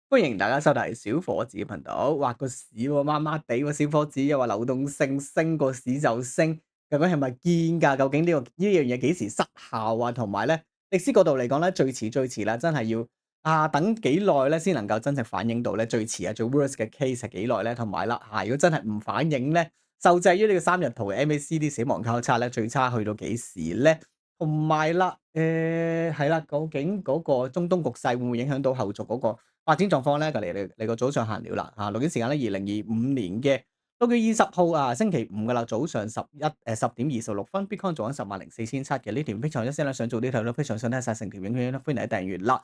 歡迎大家收睇小伙子頻道。哇，個市喎麻麻地喎，小伙子又話流動性升，個市就升，究竟係咪堅㗎？究竟呢樣嘢幾時失效啊？同埋咧，歷史角度嚟講咧，最遲啦，真係要等幾耐咧，先能夠真正反映到咧？最遲最 worst 嘅 case 係幾耐咧？同埋啦，如果真係唔反映咧，受制於呢個3日圖嘅 MACD 死亡交叉咧，最差去到幾時咧？同埋啦，係啦，究竟嗰個中東局勢會唔會影響到後續嗰個發展狀況咧？嚟個早上閒聊啦嚇，錄影時間咧2025年嘅6月20號星期五噶啦，早上10點26分，Bitcoin 做緊10.04千嘅呢條非常一聲咧，想做呢條都非常想睇晒成條影片咧，歡迎你訂閱啦。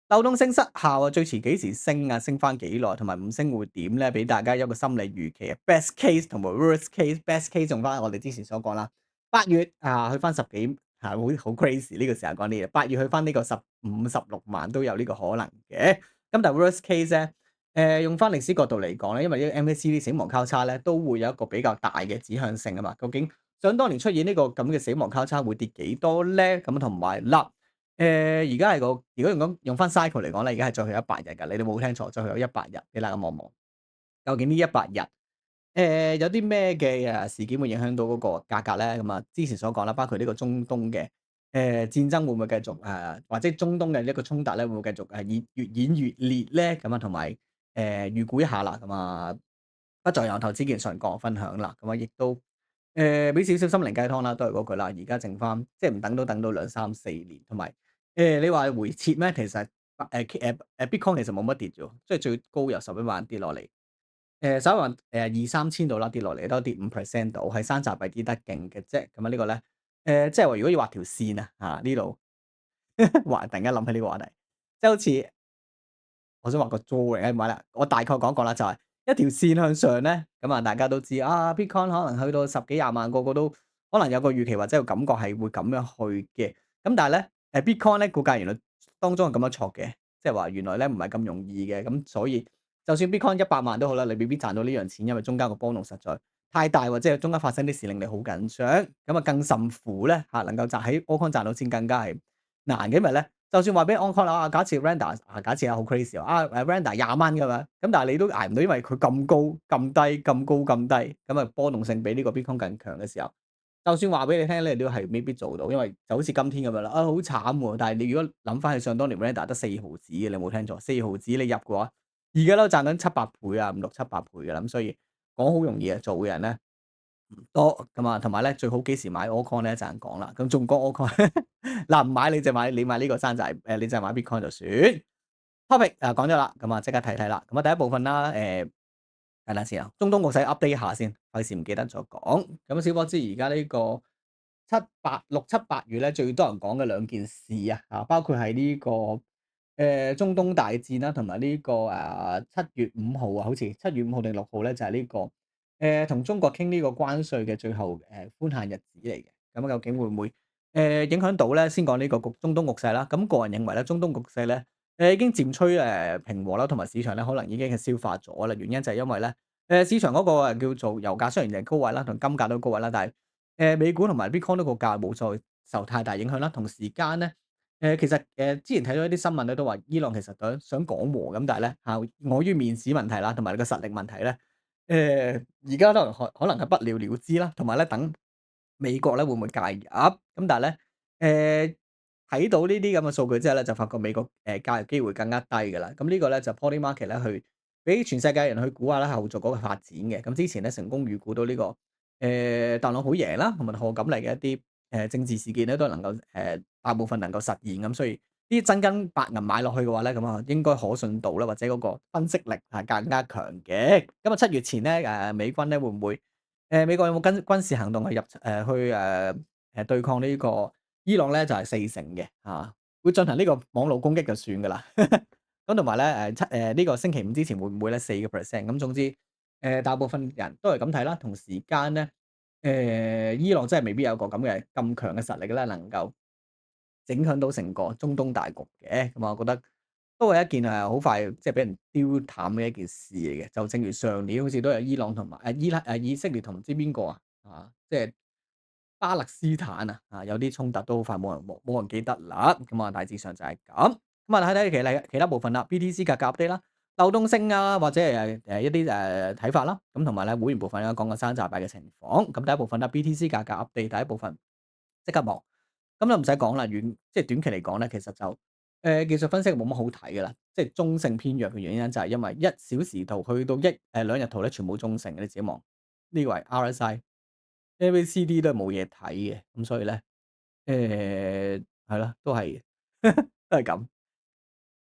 流動性失效啊，最遲幾時升啊？升翻幾耐？同埋唔升會點咧？俾大家一個心理預期啊，best case 同埋 worst case，best case 用翻我哋之前所講啦，8月去翻十幾。好 crazy 呢個時間講呢嘢，8月去翻呢個15、16萬都有呢個可能嘅。咁但係 worst case 咧，用翻歷史角度嚟講咧，因為呢個 MACD 死亡交叉咧，都會有一個比較大嘅指向性啊嘛。究竟想當年出現呢個咁嘅死亡交叉會跌幾多咧？咁同埋啦，而家係個如果用翻 cycle 嚟講咧，而家係再去100日㗎，你哋冇聽錯，再去有100日，俾大家望望，究竟呢100日有啲咩嘅事件會影響到嗰個價格咧？咁啊，之前所講啦，包括呢個中東嘅戰爭會唔會繼續或者中東嘅一個衝突咧，會唔會繼續越演越烈咧？咁啊，同埋預估一下啦，咁啊，不在由投資建議上講分享啦，咁啊，亦都俾少少心靈雞湯啦，都係嗰句啦，而家剩翻即係唔等都等到2、3、4年，同埋你話回撤咩？其實Bitcoin 其實冇乜跌啫喎，即係最高由11萬跌落嚟。11萬2、3千度啦，跌落嚟都跌5% 度，係山寨幣跌得勁嘅啫。咁啊呢個咧，即係話如果要畫條線呢度突然間諗起呢個話題，即係好似我想畫個 drawing 唔係啦，我大概講講啦，就係一條線向上咧，咁啊大家都知Bitcoin 可能去到十幾廿萬，個個都可能有個預期或者個感覺係會咁樣去嘅。咁但係咧，Bitcoin 咧股價原來當中係咁樣錯嘅，即係話原來咧唔係咁容易嘅，咁所以就算 Bitcoin 100萬都好啦，你未必賺到呢樣錢，因為中間個波動實在太大，或者係中間發生啲事令你好緊張，咁啊更甚乎咧能夠喺 Altcoin 賺到錢更加係難嘅，因為咧。就算話俾 on call 啦，假設 render 假設好 crazy render 20蚊咁樣，咁但係你都捱唔到，因為佢咁高、咁低、咁高、咁低，咁啊波動性比呢個 Bitcoin 更強嘅時候，就算話俾你聽咧，你都係未必做到，因為就好似今天咁樣啦，好慘喎！但係你如果諗翻起上當年 render 得4毫子嘅，你冇聽錯，4毫子你入嘅話，而家都賺緊7、8倍啊，5、6、7、8倍嘅啦，咁所以講好容易啊，做嘅人咧。多咁啊，同埋咧最好幾時買 Altcoin 咧，一陣講啦。咁仲講 Altcoin 嗱，唔買你買呢個山寨你就買 Bitcoin 就算。Topic 講咗啦，咁啊即刻睇睇啦。咁啊第一部分啦，等等先啊，中東局勢 update 一下先，費事唔記得咗講。咁小伙知而家呢個6、7、8月咧，最多人講嘅兩件事包括係呢個中東大戰啦，同埋呢個7月5號好似7月5號定6號咧，就係呢個。同中國傾呢個關稅嘅最後寬限日子嚟嘅，咁究竟會唔會影響到咧？先講呢個中東局勢啦。咁個人認為咧，中東局勢咧已經漸趨平和啦，同埋市場咧可能已經係消化咗啦。原因就係因為咧市場嗰個叫做油價雖然係高位啦，同金價都高位啦，但係美股同埋 Bitcoin 個價冇再受太大影響啦。同時間咧其實之前睇到一啲新聞咧都話伊朗其實想講和咁，但係咧礙於面子問題啦，同埋個實力問題咧。而家都可能係不了了之啦，同埋咧等美國咧會唔會介入？咁但係咧，睇到呢啲咁嘅數據之後咧，就發覺美國介入機會更加低㗎啦。咁呢個咧就 Polymarket 咧去俾全世界人去估下啦，後續嗰個發展嘅。咁之前咧成功預估到呢個特朗普贏啦，同埋賀錦麗嘅一啲政治事件咧都能夠大部分能夠實現咁，所以呢啲真金白銀買落去嘅話咧，咁啊應該可信度啦，或者嗰個分析力係更加強嘅。咁啊7月前咧美軍咧會唔會美國有冇軍事行動去對抗呢個伊朗咧？就係4成嘅會進行呢個網絡攻擊就算㗎啦。咁同埋咧呢個星期五之前會唔會咧4%？咁總之大部分人都係咁睇啦。同時間咧伊朗真係未必有個咁強嘅實力咧，能夠影響到成個中東大局嘅。咁我覺得都係一件好快即係俾人丟淡嘅一件事嚟嘅。就正如上年好似都有伊朗同埋以色列同唔知邊個即係巴勒斯坦有啲衝突都好快冇人記得啦。咁大致上就係咁。咁睇睇其他部分啦，BTC 價格 update 啦。流動性啊，或者係一啲睇法啦，咁同埋咧會員部分咧講個山寨幣嘅情況。咁第一部分咧 BTC 價格 update 第一部分即刻望，咁就唔使講啦，即係短期嚟講咧，其實就技術分析冇乜好睇㗎啦，即係中性偏弱嘅原因就係因為1小時圖去到兩日圖咧全部中性嘅，你自己望呢個係 RSI、MACD 都係冇嘢睇嘅，咁所以咧係咯，都係都係咁。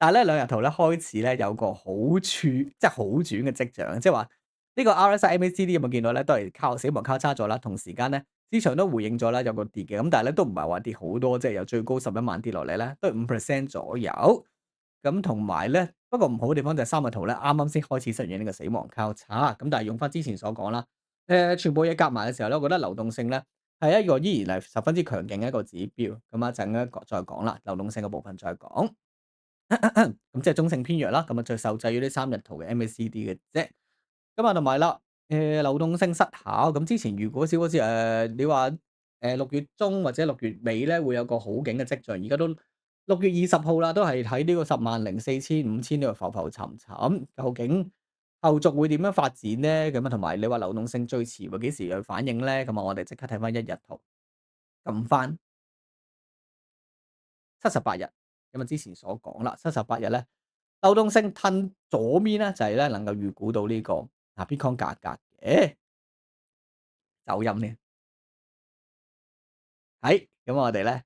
但係咧，兩日圖咧開始咧有個好處，即係好轉嘅跡象，即係話呢個 RSI、MACD 有冇見到咧，都係靠死亡交叉咗啦。同時間咧，市場都回應咗啦，有個跌嘅。咁但係咧都唔係話跌好多，即係由最高11萬跌落嚟咧，都係5% 左右。咁同埋咧，不過唔好嘅地方就係三日圖咧，啱啱先開始出現呢個死亡交叉。咁但係用翻之前所講啦，全部嘢夾埋嘅時候咧，我覺得流動性咧係一個依然係十分之強勁嘅一個指標。咁一陣咧再講啦，流動性嘅部分再講。咁即係中性偏弱啦，咁啊最受制於呢三日圖嘅 MACD 嘅啫。咁啊同埋啦，流動性失效，咁之前如果少好似你話6月中或者6月尾咧會有個好景嘅跡象，而家都6月20號啦，都係喺呢個10.0400、5000呢個浮浮沉沉，究竟後續會點樣發展咧？咁啊同埋你話流動性最遲會幾時有反應咧？咁啊我哋即刻睇翻一日圖，撳翻。78日，咁啊之前所講啦78日咧，流動性褪左邊咧就係咧能夠預估到呢個Bitcoin 價格嘅走音咧，係咁我哋咧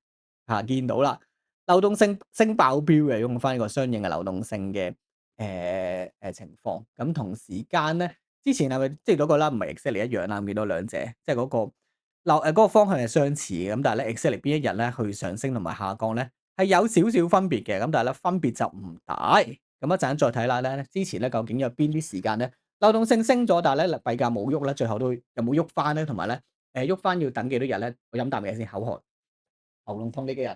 見到啦，流動性升爆標嘅，用翻呢個相應嘅流動性嘅情況。咁同時間咧，之前係咪即係嗰個啦，唔係 exactly 一樣啦，見到兩者即係嗰個嗰個方向係相似嘅，咁但係咧 exactly 邊一日咧去上升同埋下降咧係有少少分別嘅，咁但係咧分別就唔大。咁一陣再睇下咧，之前咧究竟有邊啲時間咧流動性升咗，但係咧幣價冇喐咧，最後都有冇喐翻咧？同埋咧喐翻要等幾多日咧？我飲啖嘢先，口渴，喉嚨痛呢幾日。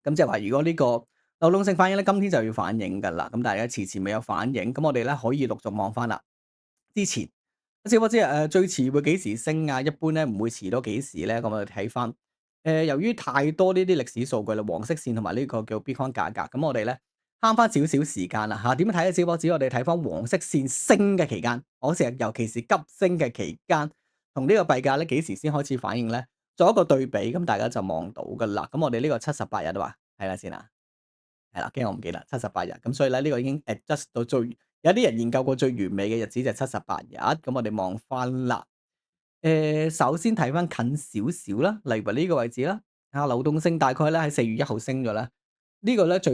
咁即係話，如果呢個流動性反應咧，今天就要反映㗎啦。咁但係咧遲遲未有反應，咁我哋咧可以陸續望翻啦。之前知唔知最遲會幾時升啊？一般咧唔會遲多幾時咧。咁我哋睇翻由於太多呢啲歷史數據啦，黃色線同埋呢個叫 Bitcoin 價格，咁我哋咧慳翻少少時間啦嚇。點樣睇咧？小波子，我哋睇翻黃色線升嘅期間，我成日尤其是急升嘅期間，同呢個幣價咧幾時先開始反應咧？做一個對比，咁大家就望到㗎啦。咁我哋呢個78日啊嘛，睇下先啊，係啦，驚我唔記得78日。咁所以咧呢個已經 adjust 到最有啲人研究過最完美嘅日子就係78日。咁我哋望翻啦。首先睇翻近少少啦，例如呢個位置啦，流動性大概咧喺4月1號升咗啦，呢個咧最